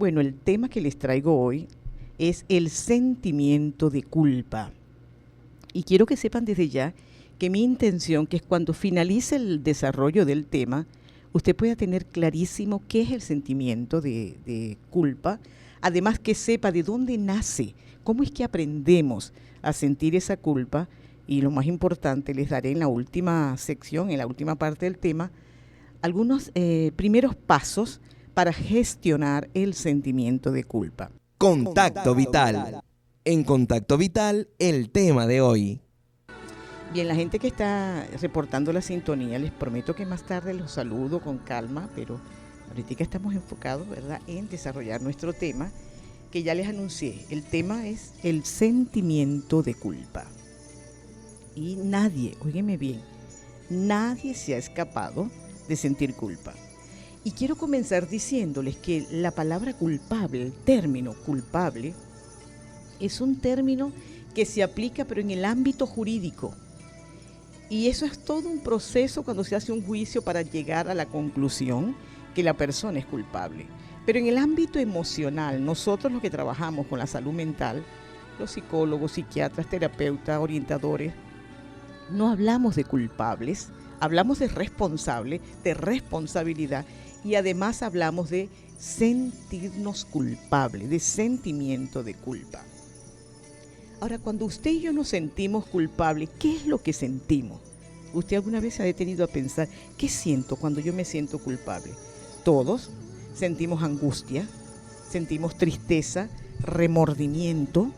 Bueno, el tema que les traigo hoy es el sentimiento de culpa. Y quiero que sepan desde ya que mi intención, que es cuando finalice el desarrollo del tema, usted pueda tener clarísimo qué es el sentimiento de culpa, además que sepa de dónde nace, cómo es que aprendemos a sentir esa culpa, y lo más importante, les daré en la última sección, en la última parte del tema, algunos primeros pasos para gestionar el sentimiento de culpa. Contacto Vital. En Contacto Vital, el tema de hoy. Bien, la gente que está reportando la sintonía, les prometo que más tarde los saludo con calma, pero ahorita estamos enfocados, ¿verdad?, en desarrollar nuestro tema, que ya les anuncié. El tema es el sentimiento de culpa. Y nadie, óigeme bien, nadie se ha escapado de sentir culpa. Y quiero comenzar diciéndoles que la palabra culpable, el término culpable, es un término que se aplica pero en el ámbito jurídico. Y eso es todo un proceso cuando se hace un juicio para llegar a la conclusión que la persona es culpable. Pero en el ámbito emocional, nosotros los que trabajamos con la salud mental, los psicólogos, psiquiatras, terapeutas, orientadores, no hablamos de culpables, hablamos de responsable, de responsabilidad, y además hablamos de sentirnos culpables, de sentimiento de culpa. Ahora, cuando usted y yo nos sentimos culpables, ¿qué es lo que sentimos? ¿Usted alguna vez se ha detenido a pensar, qué siento cuando yo me siento culpable? Todos sentimos angustia, sentimos tristeza, remordimiento,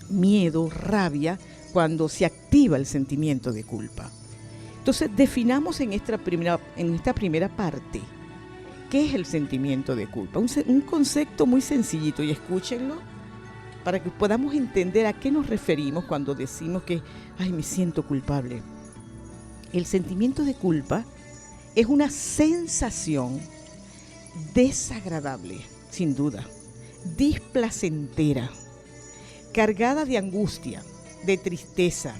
miedo, rabia, cuando se activa el sentimiento de culpa. Entonces, definamos en esta primera parte, ¿qué es el sentimiento de culpa? Un concepto muy sencillito, y escúchenlo, para que podamos entender a qué nos referimos cuando decimos que, ay, me siento culpable. El sentimiento de culpa es una sensación desagradable, sin duda, displacentera, cargada de angustia, de tristeza,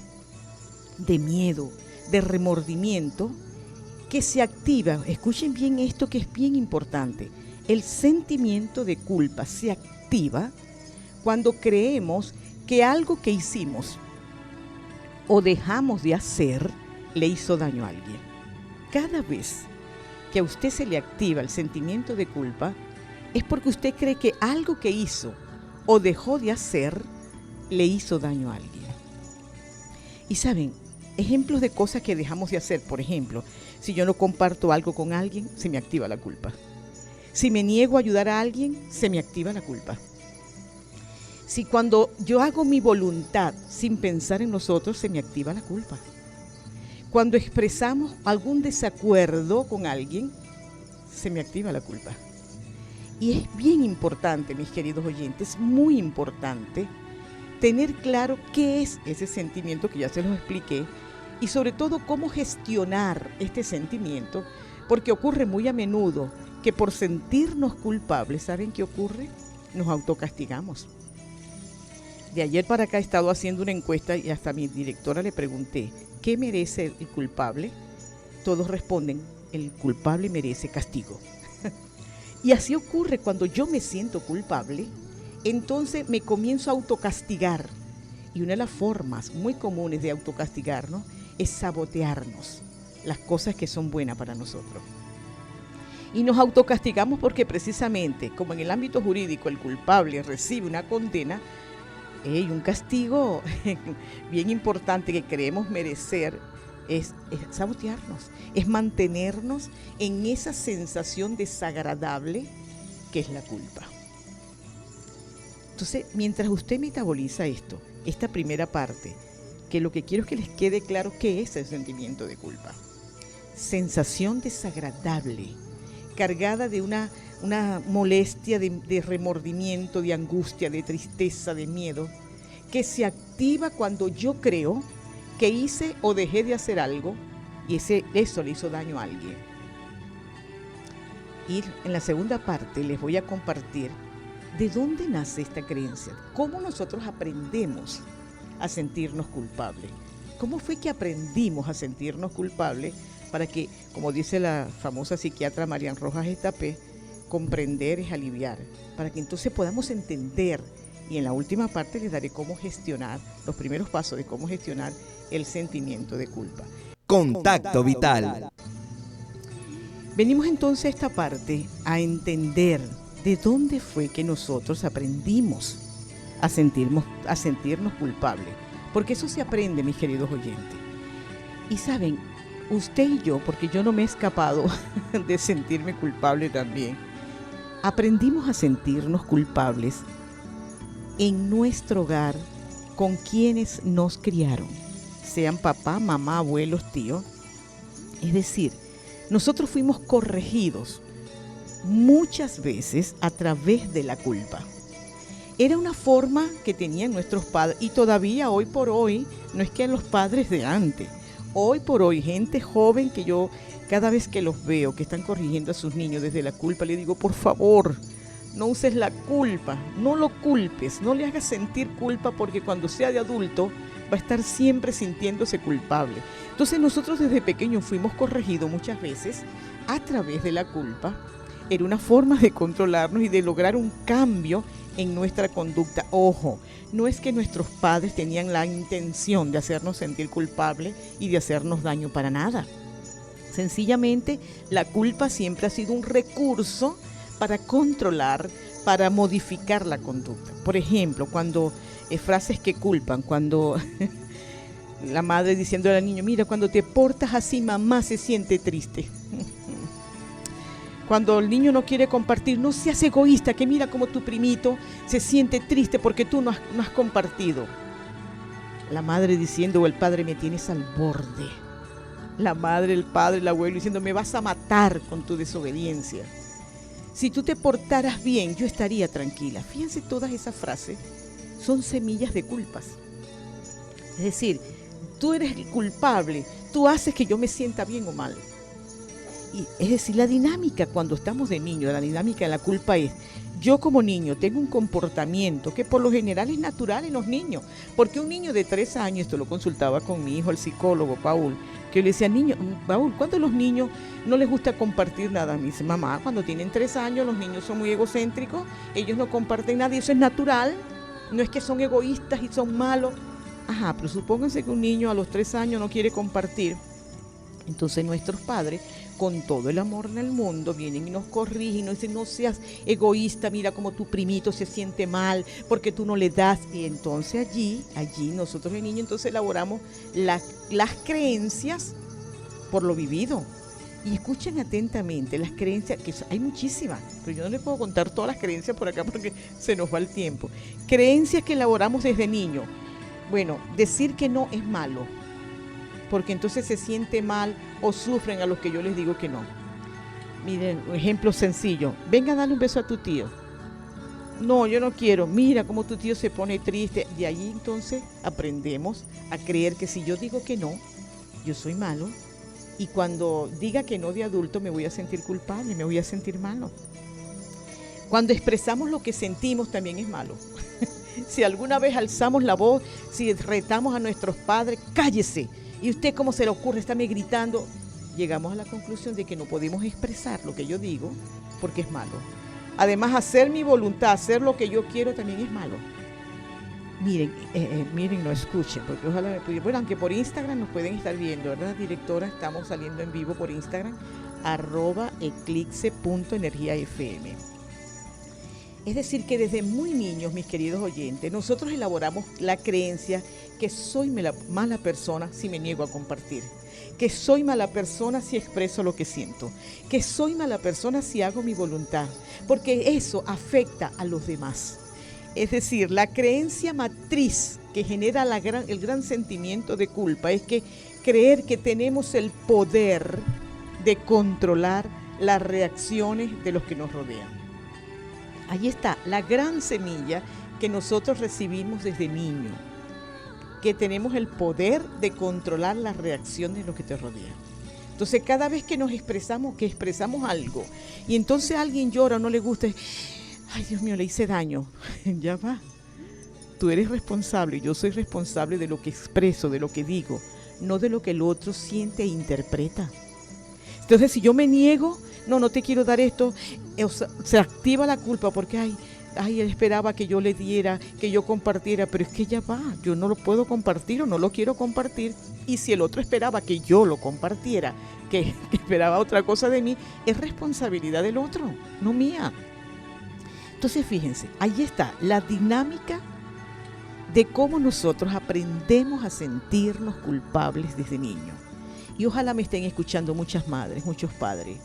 de miedo, de remordimiento, que se activa. Escuchen bien esto, que es bien importante. El sentimiento de culpa se activa cuando creemos que algo que hicimos o dejamos de hacer le hizo daño a alguien. Cada vez que a usted se le activa el sentimiento de culpa, es porque usted cree que algo que hizo o dejó de hacer le hizo daño a alguien. Y saben, ejemplos de cosas que dejamos de hacer, por ejemplo, si yo no comparto algo con alguien, se me activa la culpa. Si me niego a ayudar a alguien, se me activa la culpa. Si cuando yo hago mi voluntad sin pensar en nosotros, se me activa la culpa. Cuando expresamos algún desacuerdo con alguien, se me activa la culpa. Y es bien importante, mis queridos oyentes, muy importante tener claro qué es ese sentimiento que ya se los expliqué, y sobre todo cómo gestionar este sentimiento, porque ocurre muy a menudo que por sentirnos culpables, ¿saben qué ocurre? Nos autocastigamos. De ayer para acá he estado haciendo una encuesta y hasta a mi directora le pregunté, ¿qué merece el culpable? Todos responden, el culpable merece castigo. Y así ocurre cuando yo me siento culpable, entonces me comienzo a autocastigar. Y una de las formas muy comunes de autocastigarnos es sabotearnos las cosas que son buenas para nosotros. Y nos autocastigamos porque precisamente, como en el ámbito jurídico el culpable recibe una condena, un castigo bien importante que creemos merecer es sabotearnos, es mantenernos en esa sensación desagradable que es la culpa. Entonces, mientras usted metaboliza esta primera parte, que lo que quiero es que les quede claro qué es el sentimiento de culpa. Sensación desagradable, cargada de una molestia, de remordimiento, de angustia, de tristeza, de miedo, que se activa cuando yo creo que hice o dejé de hacer algo y eso le hizo daño a alguien. Y en la segunda parte les voy a compartir de dónde nace esta creencia, cómo nosotros aprendemos a sentirnos culpables, cómo fue que aprendimos a sentirnos culpables para que, como dice la famosa psiquiatra Marian Rojas Estapé, comprender es aliviar, para que entonces podamos entender. Y en la última parte les daré cómo gestionar, los primeros pasos de cómo gestionar el sentimiento de culpa. Contacto Vital. Venimos entonces a esta parte a entender de dónde fue que nosotros aprendimos a sentirnos culpables. Porque eso se aprende, mis queridos oyentes. Y saben, usted y yo, porque yo no me he escapado de sentirme culpable también, aprendimos a sentirnos culpables en nuestro hogar con quienes nos criaron, sean papá, mamá, abuelos, tíos. Es decir, nosotros fuimos corregidos muchas veces a través de la culpa. Era una forma que tenían nuestros padres y todavía hoy por hoy, no es que a los padres de antes, hoy por hoy, gente joven que yo cada vez que los veo que están corrigiendo a sus niños desde la culpa, le digo, por favor, no uses la culpa, no lo culpes, no le hagas sentir culpa porque cuando sea de adulto va a estar siempre sintiéndose culpable. Entonces nosotros desde pequeños fuimos corregidos muchas veces a través de la culpa. Era una forma de controlarnos y de lograr un cambio en nuestra conducta. Ojo, no es que nuestros padres tenían la intención de hacernos sentir culpables y de hacernos daño para nada. Sencillamente, la culpa siempre ha sido un recurso para controlar, para modificar la conducta. Por ejemplo, cuando frases que culpan, cuando la madre diciéndole al niño, mira, cuando te portas así, mamá se siente triste. Cuando el niño no quiere compartir, no seas egoísta, que mira como tu primito se siente triste porque tú no has compartido. La madre diciendo, o el padre, me tienes al borde. La madre, el padre, el abuelo diciendo, me vas a matar con tu desobediencia. Si tú te portaras bien, yo estaría tranquila. Fíjense, todas esas frases son semillas de culpas. Es decir, tú eres el culpable, tú haces que yo me sienta bien o mal. Y, es decir, la dinámica cuando estamos de niño, la dinámica de la culpa es, yo como niño tengo un comportamiento que por lo general es natural en los niños, porque un niño de 3 años, esto lo consultaba con mi hijo, el psicólogo Paul, que yo le decía, niño, Paul, ¿cuándo a los niños no les gusta compartir nada? Me dice, mamá, cuando tienen 3 años los niños son muy egocéntricos, ellos no comparten nada y eso es natural, no es que son egoístas y son malos. Ajá, pero supónganse que un niño a los 3 años no quiere compartir. Entonces nuestros padres, con todo el amor en el mundo, vienen y nos corrigen y nos dicen, no seas egoísta, mira cómo tu primito se siente mal porque tú no le das. Y entonces allí nosotros de niños entonces elaboramos las creencias por lo vivido. Y escuchen atentamente las creencias, que hay muchísimas, pero yo no les puedo contar todas las creencias por acá porque se nos va el tiempo. Creencias que elaboramos desde niño. Bueno, decir que no es malo, porque entonces se siente mal o sufren a los que yo les digo que no. Miren, un ejemplo sencillo. Venga a darle un beso a tu tío. No, yo no quiero. Mira cómo tu tío se pone triste. De ahí entonces aprendemos a creer que si yo digo que no, yo soy malo. Y cuando diga que no de adulto me voy a sentir culpable, me voy a sentir malo. Cuando expresamos lo que sentimos también es malo. Si alguna vez alzamos la voz, si retamos a nuestros padres, cállese. Y usted, ¿cómo se le ocurre estarme gritando? Llegamos a la conclusión de que no podemos expresar lo que yo digo porque es malo. Además, hacer mi voluntad, hacer lo que yo quiero también es malo. Miren, no escuchen, porque ojalá me pudieran. Bueno, aunque por Instagram nos pueden estar viendo, ¿verdad, directora? Estamos saliendo en vivo por Instagram, @eclipse.energiafm. Es decir, que desde muy niños, mis queridos oyentes, nosotros elaboramos la creencia que soy mala persona si me niego a compartir, que soy mala persona si expreso lo que siento, que soy mala persona si hago mi voluntad, porque eso afecta a los demás. Es decir, la creencia matriz que genera el gran sentimiento de culpa es que creer que tenemos el poder de controlar las reacciones de los que nos rodean. Ahí está la gran semilla que nosotros recibimos desde niño, que tenemos el poder de controlar las reacciones de los que te rodean. Entonces, cada vez que nos expresamos algo, y entonces alguien llora o no le gusta, ay, Dios mío, le hice daño. Ya va. Tú eres responsable, yo soy responsable de lo que expreso, de lo que digo, no de lo que el otro siente e interpreta. Entonces, si yo me niego, no te quiero dar esto. O sea, se activa la culpa porque, él esperaba que yo le diera, que yo compartiera, pero es que ya va, yo no lo puedo compartir o no lo quiero compartir. Y si el otro esperaba que yo lo compartiera, que esperaba otra cosa de mí, es responsabilidad del otro, no mía. Entonces fíjense, ahí está la dinámica de cómo nosotros aprendemos a sentirnos culpables desde niños. Y ojalá me estén escuchando muchas madres, muchos padres.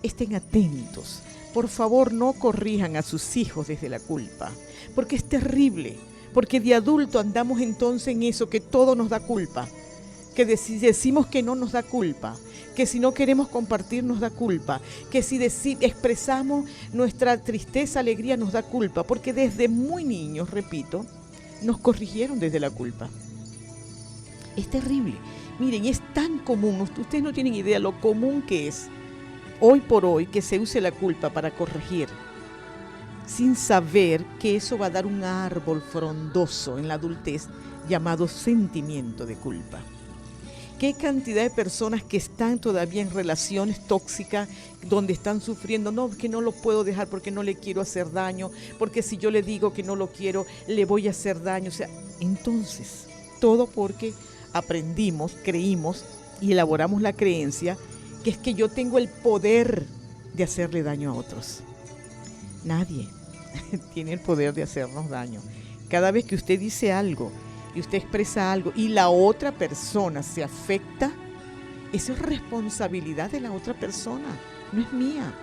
Estén atentos. Por favor, no corrijan a sus hijos desde la culpa, porque es terrible. Porque de adulto andamos entonces en eso, que todo nos da culpa. Que decimos que no nos da culpa. Que si no queremos compartir nos da culpa. Que si expresamos nuestra tristeza, alegría nos da culpa. Porque desde muy niños, repito, nos corrigieron desde la culpa. Es terrible. Miren, es tan común, ustedes no tienen idea lo común que es hoy por hoy que se use la culpa para corregir, sin saber que eso va a dar un árbol frondoso en la adultez llamado sentimiento de culpa. ¿Qué cantidad de personas que están todavía en relaciones tóxicas donde están sufriendo? No, que no lo puedo dejar porque no le quiero hacer daño, porque si yo le digo que no lo quiero, le voy a hacer daño. O sea, entonces, todo porque aprendimos, creímos y elaboramos la creencia que es que yo tengo el poder de hacerle daño a otros. Nadie tiene el poder de hacernos daño. Cada vez que usted dice algo y usted expresa algo y la otra persona se afecta, eso es responsabilidad de la otra persona, no es mía.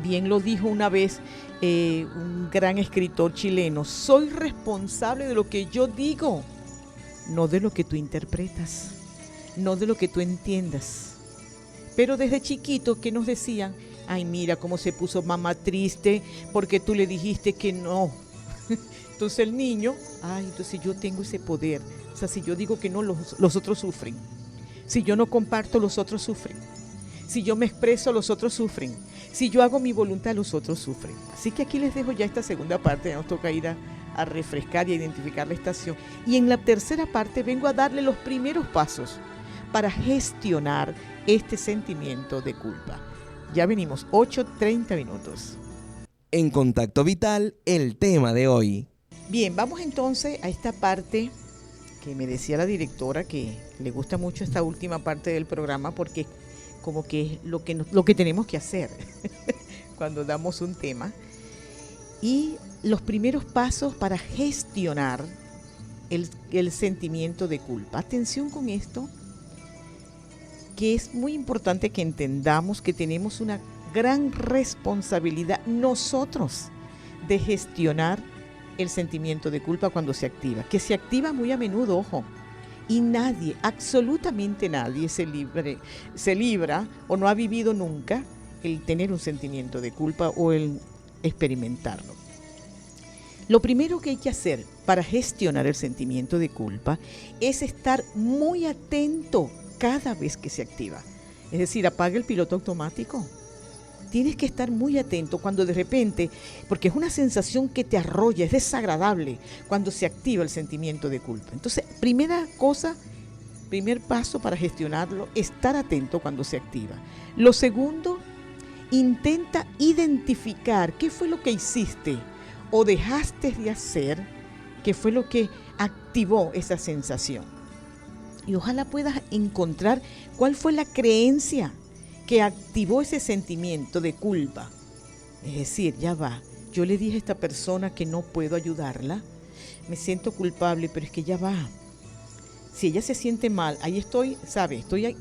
Bien lo dijo una vez un gran escritor chileno: soy responsable de lo que yo digo, no de lo que tú interpretas, no de lo que tú entiendas. Pero desde chiquito, ¿qué nos decían? Ay, mira cómo se puso mamá triste porque tú le dijiste que no. Entonces el niño, entonces yo tengo ese poder. O sea, si yo digo que no, los otros sufren. Si yo no comparto, los otros sufren. Si yo me expreso, los otros sufren. Si yo hago mi voluntad, los otros sufren. Así que aquí les dejo ya esta segunda parte, ya nos toca ir a refrescar y a identificar la estación. Y en la tercera parte vengo a darle los primeros pasos para gestionar este sentimiento de culpa. Ya venimos, 8:30 minutos. En Contacto Vital, el tema de hoy. Bien, vamos entonces a esta parte que me decía la directora que le gusta mucho esta última parte del programa porque como que es lo que tenemos que hacer cuando damos un tema. Y los primeros pasos para gestionar el sentimiento de culpa. Atención con esto, que es muy importante que entendamos que tenemos una gran responsabilidad nosotros de gestionar el sentimiento de culpa cuando se activa, que se activa muy a menudo, ojo, y nadie, absolutamente nadie se libra o no ha vivido nunca el tener un sentimiento de culpa o el experimentarlo. Lo primero que hay que hacer para gestionar el sentimiento de culpa es estar muy atento cada vez que se activa. Es decir, apaga el piloto automático. Tienes que estar muy atento cuando de repente, porque es una sensación que te arrolla, es desagradable cuando se activa el sentimiento de culpa. Entonces, primera cosa, primer paso para gestionarlo, estar atento cuando se activa. Lo segundo, intenta identificar qué fue lo que hiciste o dejaste de hacer, qué fue lo que activó esa sensación. Y ojalá puedas encontrar cuál fue la creencia que activó ese sentimiento de culpa. Es decir, ya va, yo le dije a esta persona que no puedo ayudarla, me siento culpable, pero es que ya va. Si ella se siente mal, ahí estoy, ¿sabe? Estoy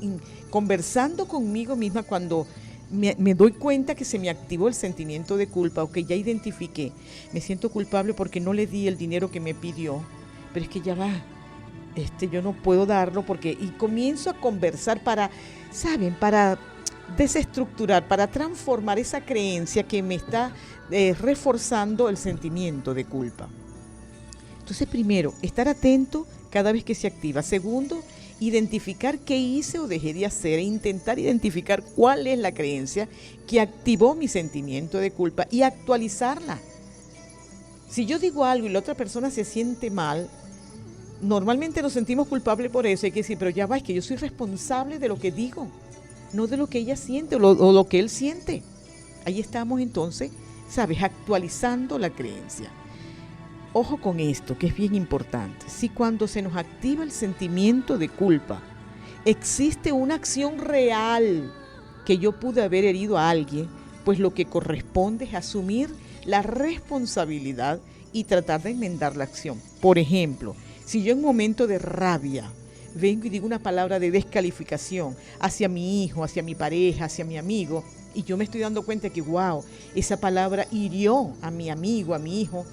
conversando conmigo misma cuando me doy cuenta que se me activó el sentimiento de culpa o que ya identifiqué. Me siento culpable porque no le di el dinero que me pidió, pero es que ya va. Yo no puedo darlo porque... Y comienzo a conversar para, ¿saben? Para desestructurar, para transformar esa creencia que me está reforzando el sentimiento de culpa. Entonces, primero, estar atento cada vez que se activa. Segundo, identificar qué hice o dejé de hacer e intentar identificar cuál es la creencia que activó mi sentimiento de culpa y actualizarla. Si yo digo algo y la otra persona se siente mal, normalmente nos sentimos culpables por eso. Hay que decir, pero ya va, es que yo soy responsable de lo que digo. no de lo que ella siente o lo que él siente. Ahí estamos entonces, ¿sabes?, actualizando la creencia. Ojo con esto, que es bien importante. Si cuando se nos activa el sentimiento de culpa, existe una acción real que yo pude haber herido a alguien, pues lo que corresponde es asumir la responsabilidad y tratar de enmendar la acción. Por ejemplo, si yo en un momento de rabia vengo y digo una palabra de descalificación hacia mi hijo, hacia mi pareja, hacia mi amigo, y yo me estoy dando cuenta que, wow, esa palabra hirió a mi amigo, a mi hijo,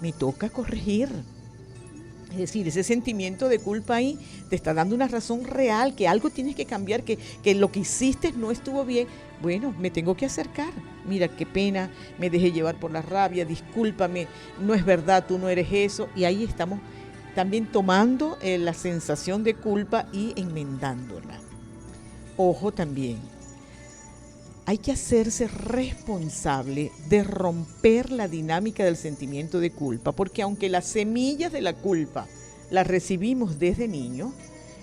me toca corregir. Es decir, ese sentimiento de culpa ahí te está dando una razón real, que algo tienes que cambiar, que lo que hiciste no estuvo bien. Bueno, me tengo que acercar. Mira, qué pena, me dejé llevar por la rabia, discúlpame, no es verdad, tú no eres eso. Y ahí estamos también tomando la sensación de culpa y enmendándola. Ojo también, hay que hacerse responsable de romper la dinámica del sentimiento de culpa, porque aunque las semillas de la culpa las recibimos desde niño,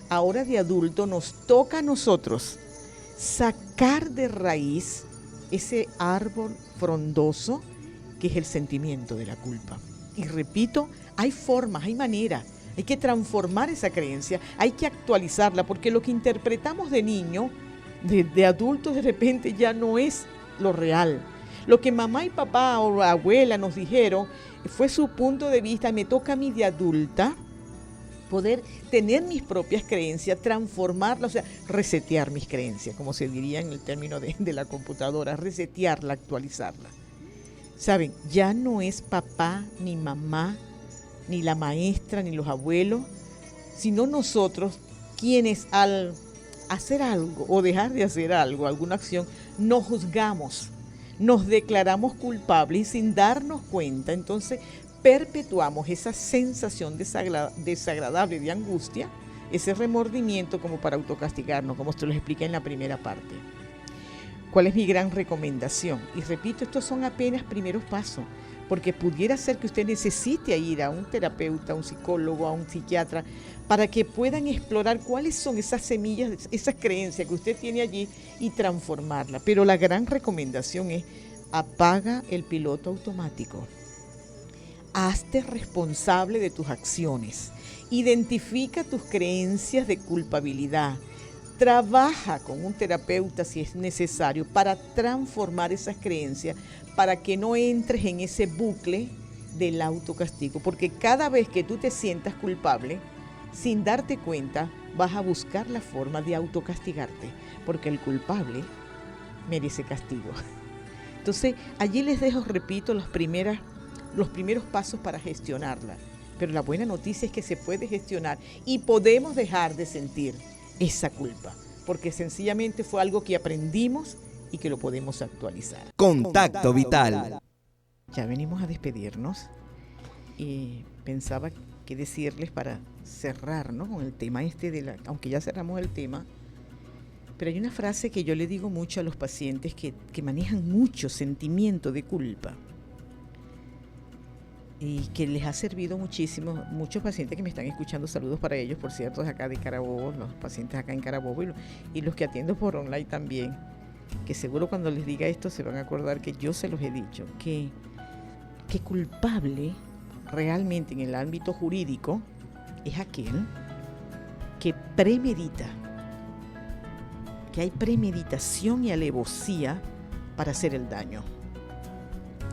ahora de adulto nos toca a nosotros sacar de raíz ese árbol frondoso que es el sentimiento de la culpa. Y repito, hay formas, hay maneras, hay que transformar esa creencia, hay que actualizarla, porque lo que interpretamos de niño, de adultos, de repente ya no es lo real. Lo que mamá y papá o abuela nos dijeron fue su punto de vista. Me toca a mí de adulta poder tener mis propias creencias, transformarlas, o sea, resetear mis creencias, como se diría en el término de la computadora, resetearla, actualizarla. Saben, ya no es papá, ni mamá, ni la maestra, ni los abuelos, sino nosotros quienes al hacer algo o dejar de hacer algo, alguna acción, nos juzgamos, nos declaramos culpables y sin darnos cuenta, entonces perpetuamos esa sensación desagradable de angustia, ese remordimiento como para autocastigarnos, como se lo expliqué en la primera parte. ¿Cuál es mi gran recomendación? Y repito, estos son apenas primeros pasos, porque pudiera ser que usted necesite ir a un terapeuta, a un psicólogo, a un psiquiatra, para que puedan explorar cuáles son esas semillas, esas creencias que usted tiene allí y transformarlas. Pero la gran recomendación es: apaga el piloto automático. Hazte responsable de tus acciones. Identifica tus creencias de culpabilidad. Trabaja con un terapeuta si es necesario para transformar esas creencias, para que no entres en ese bucle del autocastigo. Porque cada vez que tú te sientas culpable, sin darte cuenta, vas a buscar la forma de autocastigarte, porque el culpable merece castigo. Entonces, allí les dejo, repito, los primeros pasos para gestionarla. Pero la buena noticia es que se puede gestionar y podemos dejar de sentir esa culpa, porque sencillamente fue algo que aprendimos y que lo podemos actualizar. Contacto Vital. Ya venimos a despedirnos y pensaba que decirles para cerrar, ¿no?, con el tema aunque ya cerramos el tema, pero hay una frase que yo le digo mucho a los pacientes que manejan mucho sentimiento de culpa y que les ha servido muchísimo. Muchos pacientes que me están escuchando, saludos para ellos, por cierto, de acá de Carabobo, los pacientes acá en Carabobo y los que atiendo por online también, que seguro cuando les diga esto se van a acordar que yo se los he dicho, que culpable realmente en el ámbito jurídico es aquel que premedita, que hay premeditación y alevosía para hacer el daño.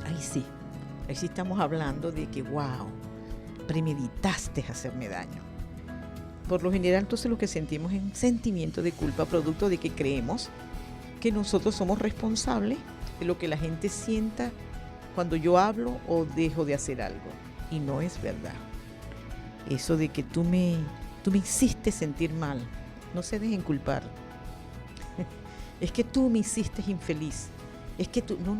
Ahí sí estamos hablando de que, wow, premeditaste hacerme daño. Por lo general, entonces lo que sentimos es un sentimiento de culpa, producto de que creemos que nosotros somos responsables de lo que la gente sienta cuando yo hablo o dejo de hacer algo. Y no es verdad. Eso de que tú me hiciste sentir mal, no se dejen culpar. Es que tú me hiciste infeliz. Es que tú... No.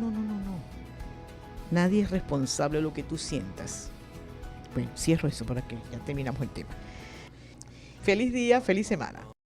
Nadie es responsable de lo que tú sientas. Bueno, cierro eso para que ya terminamos el tema. Feliz día, feliz semana.